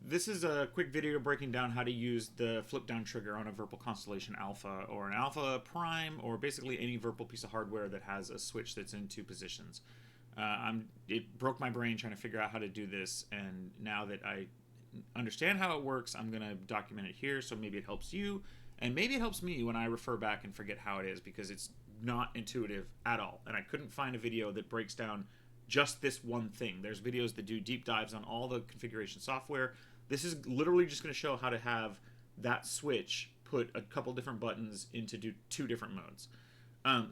This is a quick video breaking down how to use the flip down trigger on a Virpil Constellation Alpha or an Alpha Prime or basically any Virpil piece of hardware that has a switch that's in two positions. It broke my brain trying to figure out how to do this, and now that I understand how it works, I'm going to document it here so maybe it helps you, and maybe it helps me when I refer back and forget how it is, because it's not intuitive at all, and I couldn't find a video that breaks down just this one thing. There's videos that do deep dives on all the configuration software. This is literally just going to show how to have that switch put a couple different buttons into two different modes.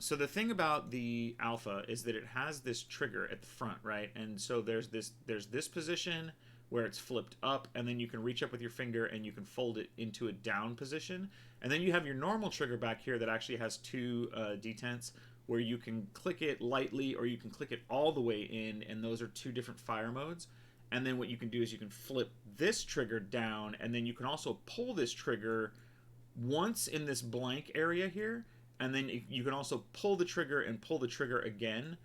So the thing about the Alpha is that it has this trigger at the front, right? And so there's this position where it's flipped up, and then you can reach up with your finger and you can fold it into a down position. And then you have your normal trigger back here that actually has two detents where you can click it lightly or you can click it all the way in, and those are two different fire modes. And then what you can do is you can flip this trigger down, and then you can also pull this trigger once in this blank area here, and then you can also pull the trigger and pull the trigger again.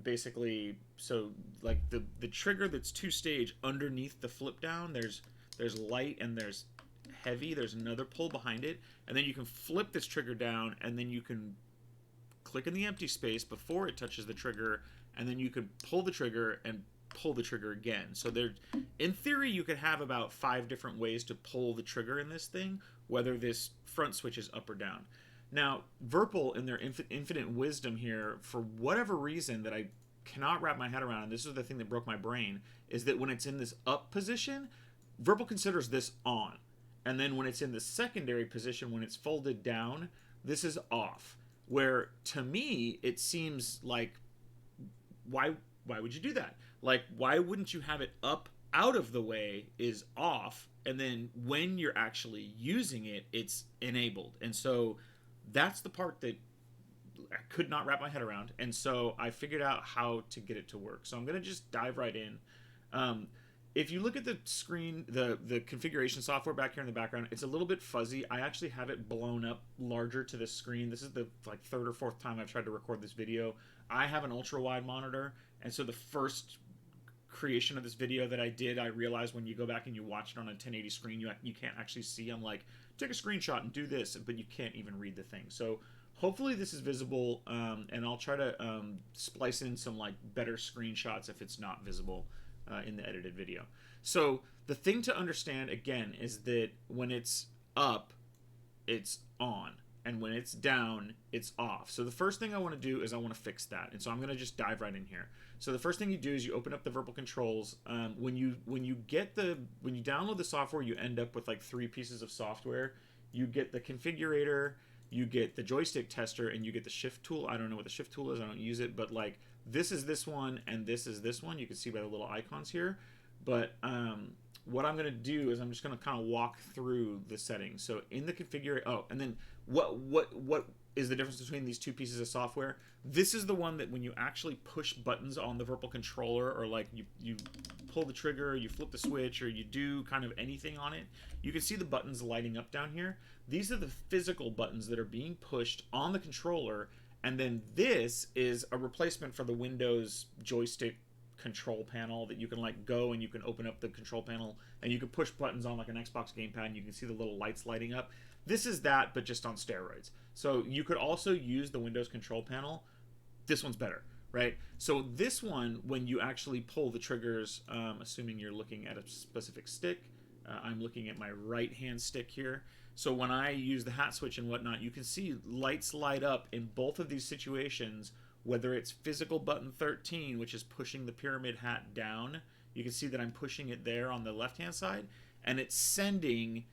Basically, so like the trigger that's two stage underneath the flip down, there's light and there's heavy. There's another pull behind it, and then you can flip this trigger down, and then you can click in the empty space before it touches the trigger, and then you can pull the trigger and pull the trigger again. So there, in theory, you could have about 5 different ways to pull the trigger in this thing, whether this front switch is up or down. Now, Virpil, in their infinite wisdom here, for whatever reason that I cannot wrap my head around, and this is the thing that broke my brain, is that when it's in this up position, Virpil considers this on. And then when it's in the secondary position, when it's folded down, this is off. Where, to me, it seems like, why would you do that? Like, why wouldn't you have it up out of the way is off, and then when you're actually using it, it's enabled? And so that's the part that I could not wrap my head around, and so I figured out how to get it to work. So I'm going to just dive right in. If you look at the screen, the configuration software back here in the background, it's a little bit fuzzy. I actually have it blown up larger to the screen. This is the third or fourth time I've tried to record this video. I have an ultra wide monitor, and so the first creation of this video that I did, I realized when you go back and you watch it on a 1080 screen, you can't actually see. I'm like, take a screenshot and do this, but you can't even read the thing. So hopefully this is visible, and I'll try to splice in some better screenshots if it's not visible in the edited video. So the thing to understand again is that when it's up, it's on, and when it's down, it's off. So the first thing I want to do is I want to fix that, and so I'm going to just dive right in here. So the first thing you do is you open up the Virpil controls. When you download the software, you end up with 3 pieces of software. You get the configurator, you get the joystick tester, and you get the shift tool. I don't know what the shift tool is. I don't use it, but this is this one and this is this one. You can see by the little icons here. But what I'm going to do is I'm just going to kind of walk through the settings. So in the configurator, and then what is the difference between these 2 pieces of software? This is the one that when you actually push buttons on the Virpil controller, or you pull the trigger, or you flip the switch, or you do kind of anything on it, you can see the buttons lighting up down here. These are the physical buttons that are being pushed on the controller, and then this is a replacement for the Windows joystick control panel that you can go and you can open up the control panel and you can push buttons on an Xbox gamepad and you can see the little lights lighting up. This is that, but just on steroids. So you could also use the Windows control panel. This one's better, right? So this one, when you actually pull the triggers, assuming you're looking at a specific stick, I'm looking at my right hand stick here. So when I use the hat switch and whatnot, you can see lights light up in both of these situations, whether it's physical button 13, which is pushing the pyramid hat down. You can see that I'm pushing it there on the left-hand side, and it's sending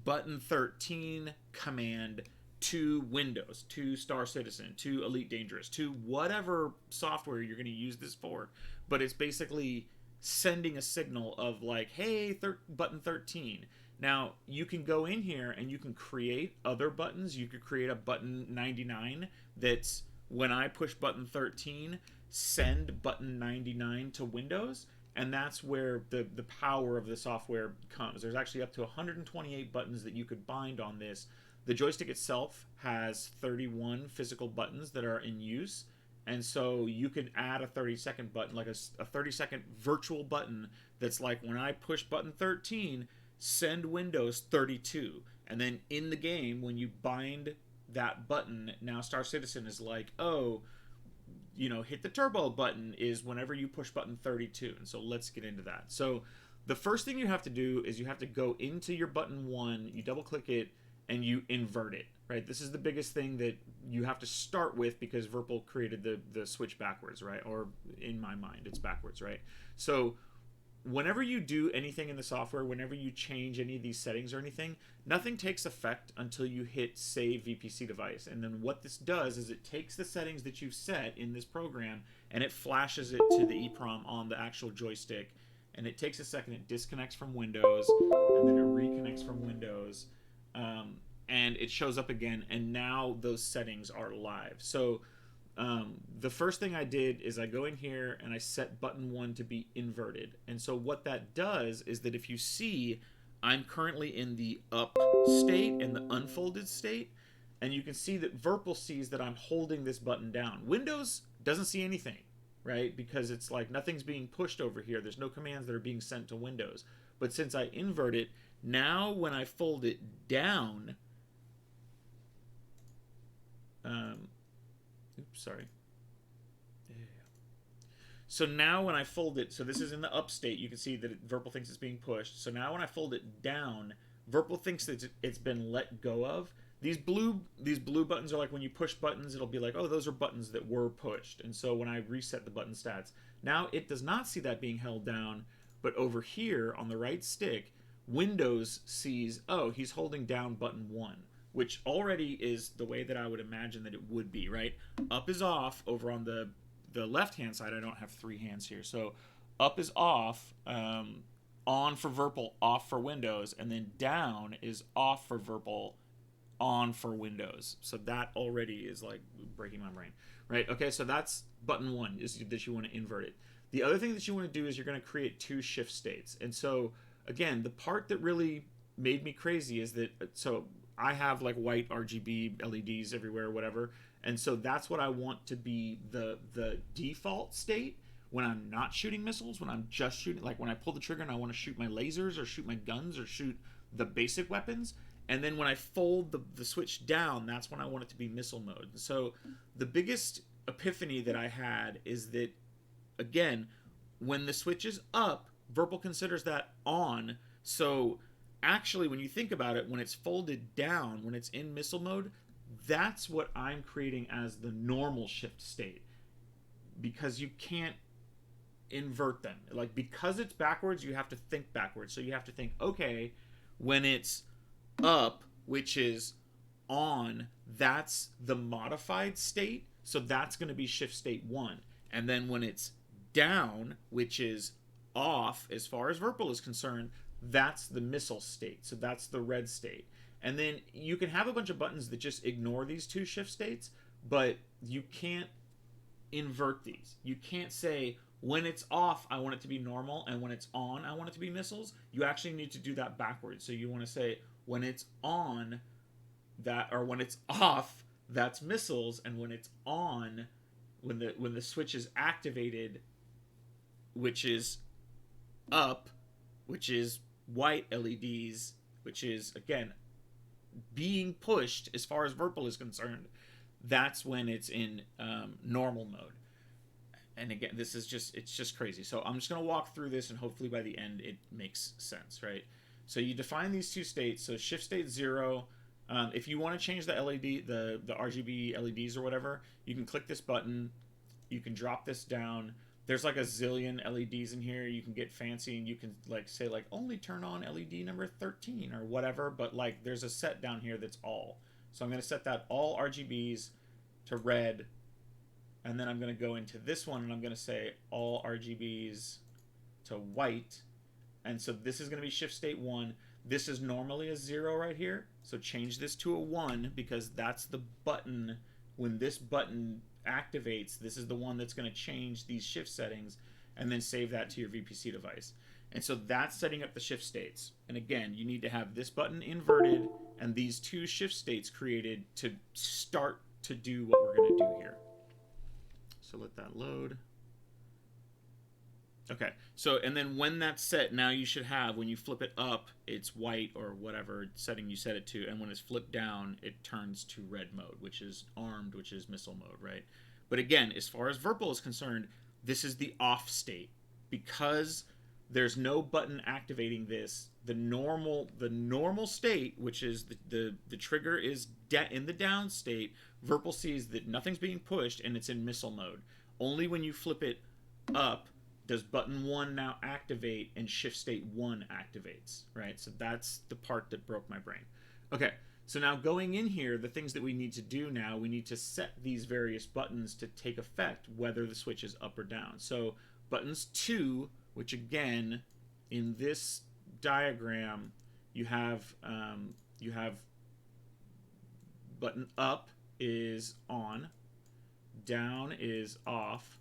button 13 command to Windows, to Star Citizen, to Elite Dangerous, to whatever software you're going to use this for. But it's basically sending a signal of hey, button 13. Now, you can go in here and you can create other buttons. You could create a button 99 that's, when I push button 13, send button 99 to Windows, and that's where the power of the software comes. There's actually up to 128 buttons that you could bind on this. The joystick itself has 31 physical buttons that are in use, And so you could add a 30-second button, like a 30-second virtual button that's like, when I push button 13, send Windows 32. And then in the game, when you bind that button, now Star Citizen is like, oh, hit the turbo button is whenever you push button 32. And so let's get into that. So the first thing you have to do is you have to go into your button 1, you double click it, and you invert it, right? This is the biggest thing that you have to start with, because Virpil created the switch backwards, right? Or in my mind, it's backwards, right? So whenever you do anything in the software, whenever you change any of these settings or anything, nothing takes effect until you hit Save VPC Device. And then what this does is it takes the settings that you've set in this program and it flashes it to the EEPROM on the actual joystick. And it takes a second, it disconnects from Windows, and then it reconnects from Windows, and it shows up again, and now those settings are live. So the first thing I did is I go in here and I set button 1 to be inverted. And so what that does is that if you see, I'm currently in the up state and the unfolded state, and you can see that Virpil sees that I'm holding this button down. Windows doesn't see anything, right? Because it's like nothing's being pushed over here. There's no commands that are being sent to Windows. But since I invert it, now when I fold it down, sorry. So now when I fold it, so this is in the up state, you can see that Virpil thinks it's being pushed. So now when I fold it down, Virpil thinks that it's been let go of. These blue buttons are like, when you push buttons, it'll be like, oh, those are buttons that were pushed. And so when I reset the button stats, now it does not see that being held down, but over here on the right stick, Windows sees, oh, he's holding down button 1, which already is the way that I would imagine that it would be, right? Up is off over on the left-hand side. I don't have 3 hands here. So up is off, on for Virpil, off for Windows, and then down is off for Virpil, on for Windows. So that already is like breaking my brain, right? Okay, so that's button 1, is that you want to invert it. The other thing that you want to do is you're going to create 2 shift states. And so again, the part that really made me crazy is that, so I have like white RGB LEDs everywhere, whatever, and so that's what I want to be the default state when I'm not shooting missiles, when I'm just shooting, like when I pull the trigger and I want to shoot my lasers or shoot my guns or shoot the basic weapons. And then when I fold the switch down, that's when I want it to be missile mode. So the biggest epiphany that I had is that, again, when the switch is up, Virpil considers that on. So actually, when you think about it, when it's folded down, when it's in missile mode, that's what I'm creating as the normal shift state, because you can't invert them. Like, because it's backwards, you have to think backwards. So you have to think, okay, when it's up, which is on, that's the modified state, so that's going to be shift state 1. And then when it's down, which is off as far as Virpil is concerned, that's the missile state, so that's the red state. And then you can have a bunch of buttons that just ignore these 2 shift states, but you can't invert these. You can't say, when it's off, I want it to be normal, and when it's on, I want it to be missiles. You actually need to do that backwards. So you want to say, when it's on, that, or when it's off, that's missiles, and when it's on, when the switch is activated, which is up, which is white LEDs, which is, again, being pushed as far as Virpil is concerned, that's when it's in normal mode. And again, this is just, it's just crazy. So I'm just going to walk through this, and hopefully by the end it makes sense, right? So you define these 2 states. So shift state 0, if you want to change the LED, the RGB LEDs or whatever, you can click this button, you can drop this down. There's like a zillion LEDs in here. You can get fancy, and you can like say like only turn on LED number 13 or whatever, but like there's a set down here that's all. So I'm going to set that all RGBs to red, and then I'm going to go into this one and I'm going to say all RGBs to white. And so this is going to be shift state 1. This is normally a 0 right here, so change this to a 1, because that's the button. When this button activates, this is the one that's going to change these shift settings, and then save that to your VPC device. And so that's setting up the shift states. And again, you need to have this button inverted and these 2 shift states created to start to do what we're going to do here. So let that load. Okay, so and then when that's set, now you should have, when you flip it up, it's white or whatever setting you set it to, and when it's flipped down, it turns to red mode, which is armed, which is missile mode, right? But again, as far as Virpil is concerned, this is the off state. Because there's no button activating this, the normal state, which is the trigger is in the down state, Virpil sees that nothing's being pushed and it's in missile mode. Only when you flip it up does button 1 now activate and shift state 1 activates, right? So that's the part that broke my brain. Okay, so now going in here, the things that we need to do now, we need to set these various buttons to take effect, whether the switch is up or down. So buttons 2, which again, in this diagram, you have button up is on, down is off.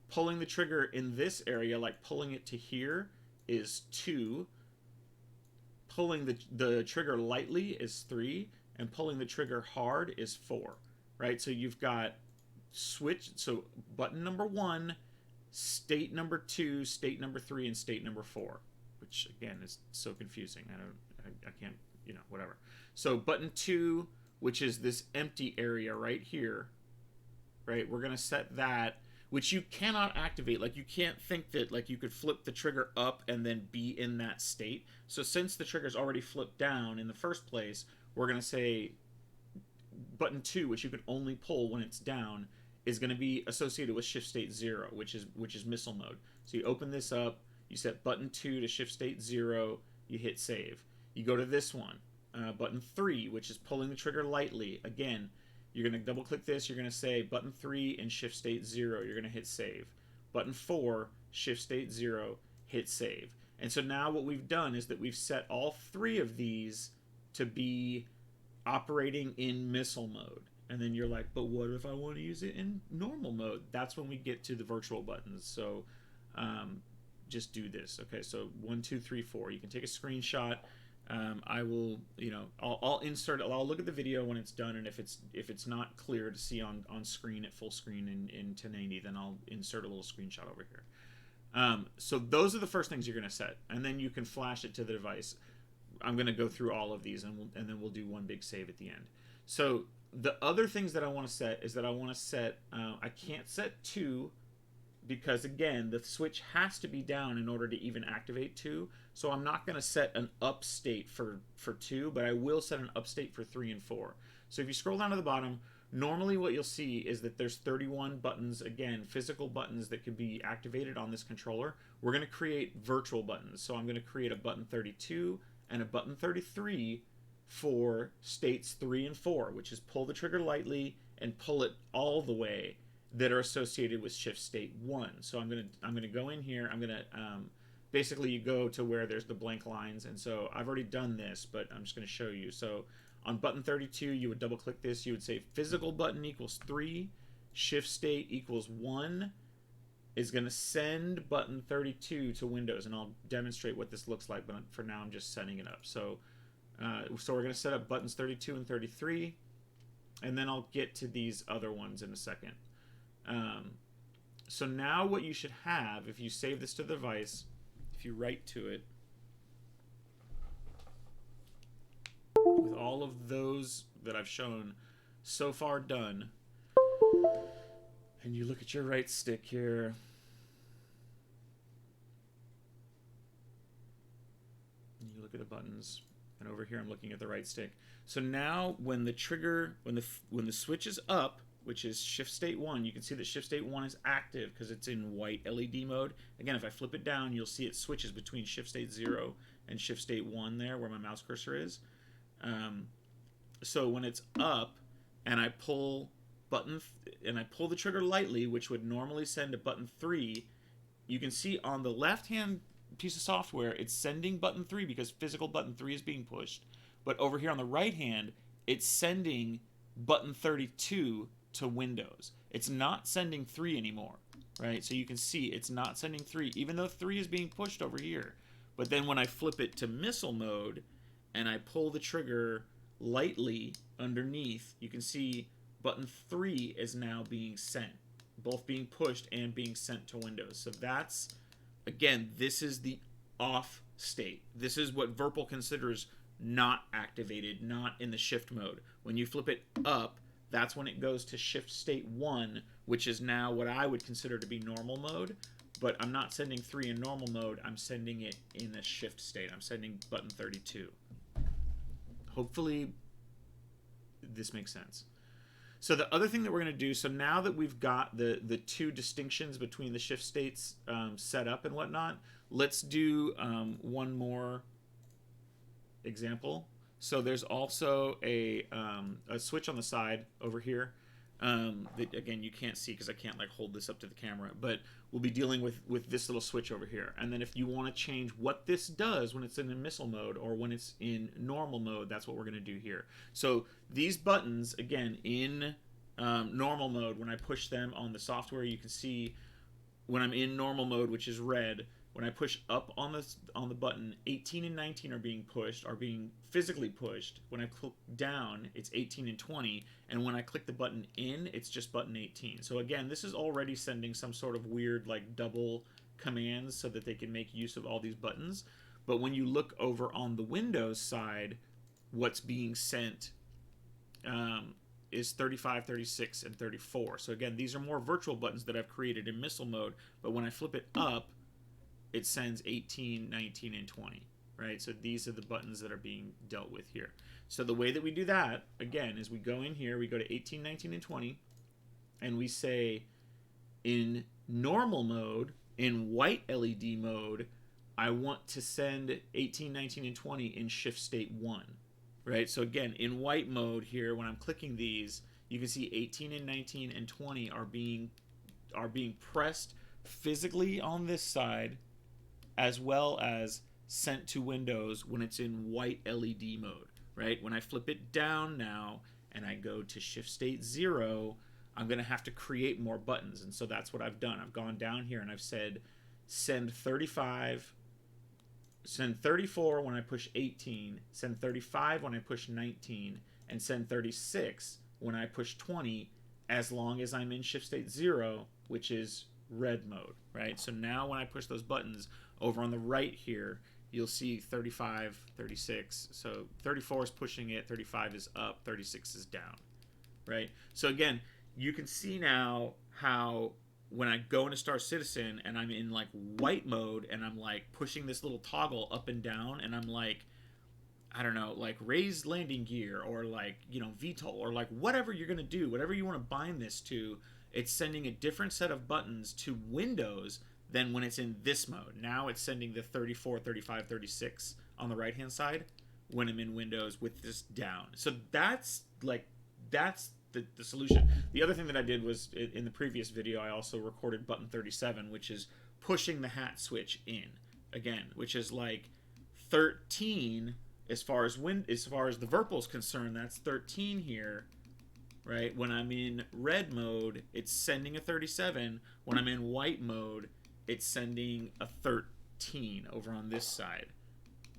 Pulling the trigger in this area, like pulling it to here, is 2. Pulling the trigger lightly is 3. And pulling the trigger hard is 4. Right? So you've got switch, so button number 1, state number 2, state number 3, and state number 4. Which, again, is so confusing. I can't, whatever. So button 2, which is this empty area right here, right? We're going to set that, which you cannot activate. Like, you can't think that, like, you could flip the trigger up and then be in that state. So since the trigger's already flipped down in the first place, we're going to say button 2, which you can only pull when it's down, is going to be associated with shift state 0, which is missile mode. So you open this up, you set button 2 to shift state 0, you hit save. You go to this one, button 3, which is pulling the trigger lightly. Again, you're going to double click this, you're going to say button 3 and shift state 0, you're going to hit save. Button 4, shift state 0, hit save. And so now what we've done is that we've set all 3 of these to be operating in missile mode. And then you're like, but what if I want to use it in normal mode? That's when we get to the virtual buttons. So just do this. Okay, so 1, 2, 3, 4. You can take a screenshot. I will, I'll insert it. I'll look at the video when it's done, and if it's not clear to see on screen at full screen in 1080, then I'll insert a little screenshot over here. So those are the first things you're going to set, and then you can flash it to the device. I'm going to go through all of these, and then we'll do one big save at the end. So the other things that I want to set is that I want to set, I can't set 2 because, again, the switch has to be down in order to even activate 2. So I'm not going to set an up state for 2, but I will set an up state for 3 and 4. So if you scroll down to the bottom, normally what you'll see is that there's 31 buttons, again, physical buttons that can be activated on this controller. We're going to create virtual buttons. So I'm going to create a button 32 and a button 33 for states 3 and 4, which is pull the trigger lightly and pull it all the way, that are associated with shift state 1. So I'm gonna go in here. I'm gonna basically, you go to where there's the blank lines, and so I've already done this, but I'm just gonna show you. So on button 32, you would double click this. You would say physical button equals 3, shift state equals 1 is gonna send button 32 to Windows, and I'll demonstrate what this looks like. But for now, I'm just setting it up. So we're gonna set up buttons 32 and 33, and then I'll get to these other ones in a second. So now what you should have, if you save this to the device, if you write to it, with all of those that I've shown so far done, and you look at your right stick here, and you look at the buttons, and over here I'm looking at the right stick. So now when the trigger, when the switch is up, which is shift state 1, you can see that shift state 1 is active because it's in white LED mode. Again, if I flip it down, you'll see it switches between shift state 0 and shift state 1 there where my mouse cursor is. So when it's up and I pull the trigger lightly, which would normally send to button 3, you can see on the left hand piece of software it's sending button 3 because physical button 3 is being pushed. But over here on the right hand, it's sending button 32 to Windows. It's not sending 3 anymore, right? So you can see it's not sending 3, even though 3 is being pushed over here. But then when I flip it to missile mode and I pull the trigger lightly underneath, you can see button 3 is now being sent, both being pushed and being sent to Windows. So that's, again, this is the off state. This is what Virpil considers not activated, not in the shift mode. When you flip it up, that's when it goes to shift state 1, which is now what I would consider to be normal mode. But I'm not sending 3 in normal mode, I'm sending it in a shift state. I'm sending button 32. Hopefully this makes sense. So the other thing that we're going to do, so now that we've got the two distinctions between the shift states set up and whatnot, let's do one more example. So there's also a switch on the side over here that, again, you can't see because I can't like hold this up to the camera, but we'll be dealing with this little switch over here. And then if you want to change what this does when it's in missile mode or when it's in normal mode, that's what we're going to do here. So these buttons, again, in normal mode, when I push them on the software, you can see when I'm in normal mode, which is red, when I push up on the button, 18 and 19 are being pushed, are being physically pushed. When I click down, it's 18 and 20, and when I click the button in, it's just button 18. So again, this is already sending some sort of weird like double commands so that they can make use of all these buttons. But when you look over on the Windows side, what's being sent is 35, 36, and 34. So again, these are more virtual buttons that I've created in missile mode, but when I flip it up, it sends 18, 19, and 20, right? So these are the buttons that are being dealt with here. So the way that we do that, again, is we go in here, we go to 18, 19, and 20, and we say in normal mode, in white LED mode, I want to send 18, 19, and 20 in shift state 1, right? So again, in white mode here, when I'm clicking these, you can see 18 and 19 and 20 are being pressed physically on this side, as well as sent to Windows when it's in white LED mode, right? When I flip it down now and I go to shift state 0, I'm going to have to create more buttons. And so that's what I've done. I've gone down here and I've said send 35, send 34 when I push 18, send 35 when I push 19, and send 36 when I push 20, as long as I'm in shift state 0, which is red mode, right? So now when I push those buttons over on the right here, you'll see 35, 36. So 34 is pushing it, 35 is up, 36 is down, right? So again, you can see now how when I go into Star Citizen and I'm in like white mode and I'm like pushing this little toggle up and down and I'm like, I don't know, like raised landing gear or like, you know, VTOL or like whatever you're going to do, whatever you want to bind this to, it's sending a different set of buttons to Windows than when it's in this mode. Now it's sending the 34, 35, 36 on the right-hand side when I'm in Windows with this down. So that's the solution. The other thing that I did was in the previous video, I also recorded button 37, which is pushing the hat switch in again, which is like 13 as far as the Virpil is concerned. That's 13 here. Right? When I'm in red mode, it's sending a 37. When I'm in white mode, it's sending a 13 over on this side.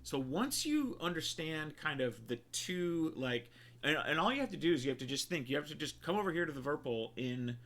So once you understand kind of the two, like, and all you have to do is you have to just think, you have to just come over here to the Virpil in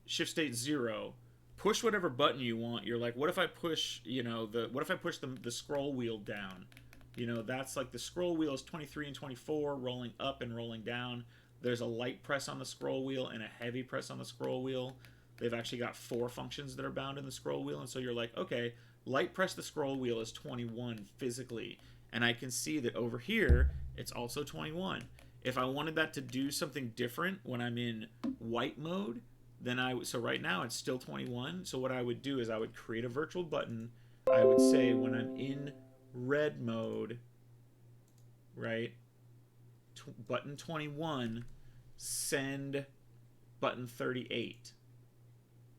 shift state 0, push whatever button you want. You're like, what if I push, you know, what if I push the scroll wheel down? You know, that's like the scroll wheel is 23 and 24, rolling up and rolling down. There's a light press on the scroll wheel and a heavy press on the scroll wheel. They've actually got 4 functions that are bound in the scroll wheel. And so you're like, okay, light press the scroll wheel is 21 physically. And I can see that over here, it's also 21. If I wanted that to do something different when I'm in white mode, then so right now it's still 21. So what I would do is I would create a virtual button. I would say when I'm in red mode, right, button 21, send button 38,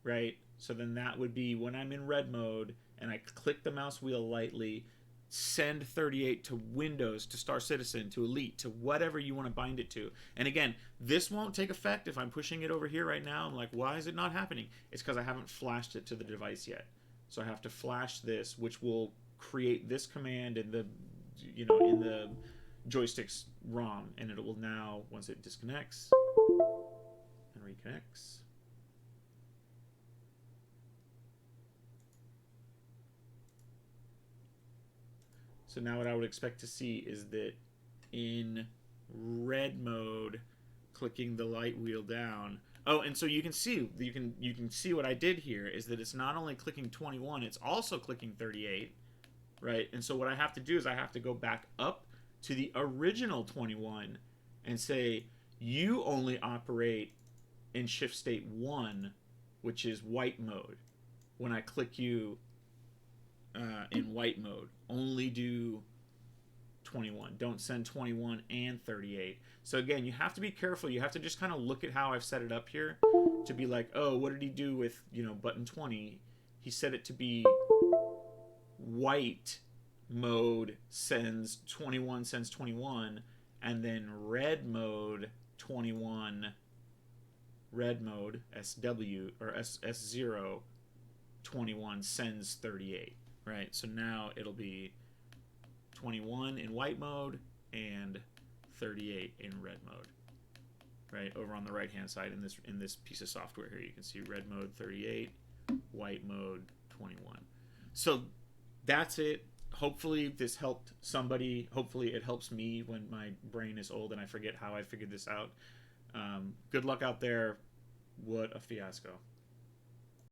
right? So then that would be when I'm in red mode and I click the mouse wheel lightly, send 38 to Windows, to Star Citizen, to Elite, to whatever you want to bind it to. And again, this won't take effect if I'm pushing it over here right now. I'm like, why is it not happening? It's because I haven't flashed it to the device yet. So I have to flash this, which will create this command in the, you know, in the joystick's ROM, and it will now, once it disconnects and reconnects, So now what I would expect to see is that in red mode, clicking the light wheel down. Oh, and so you can see what I did here is that it's not only clicking 21, it's also clicking 38, right? And so what I have to do is I have to go back up to the original 21 and say you only operate in shift state 1, which is white mode. When I click you in white mode, only do 21. Don't send 21 and 38. So again, you have to be careful. You have to just kind of look at how I've set it up here to be like, oh, what did he do with, button 20? He set it to be white mode sends 21, and then red mode 21, red mode SW or S0 21 sends 38, right? So now it'll be 21 in white mode and 38 in red mode, right? Over on the right hand side in this piece of software here, you can see red mode 38, white mode 21. So that's it. Hopefully this helped somebody. Hopefully it helps me when my brain is old and I forget how I figured this out. Good luck out there. What a fiasco.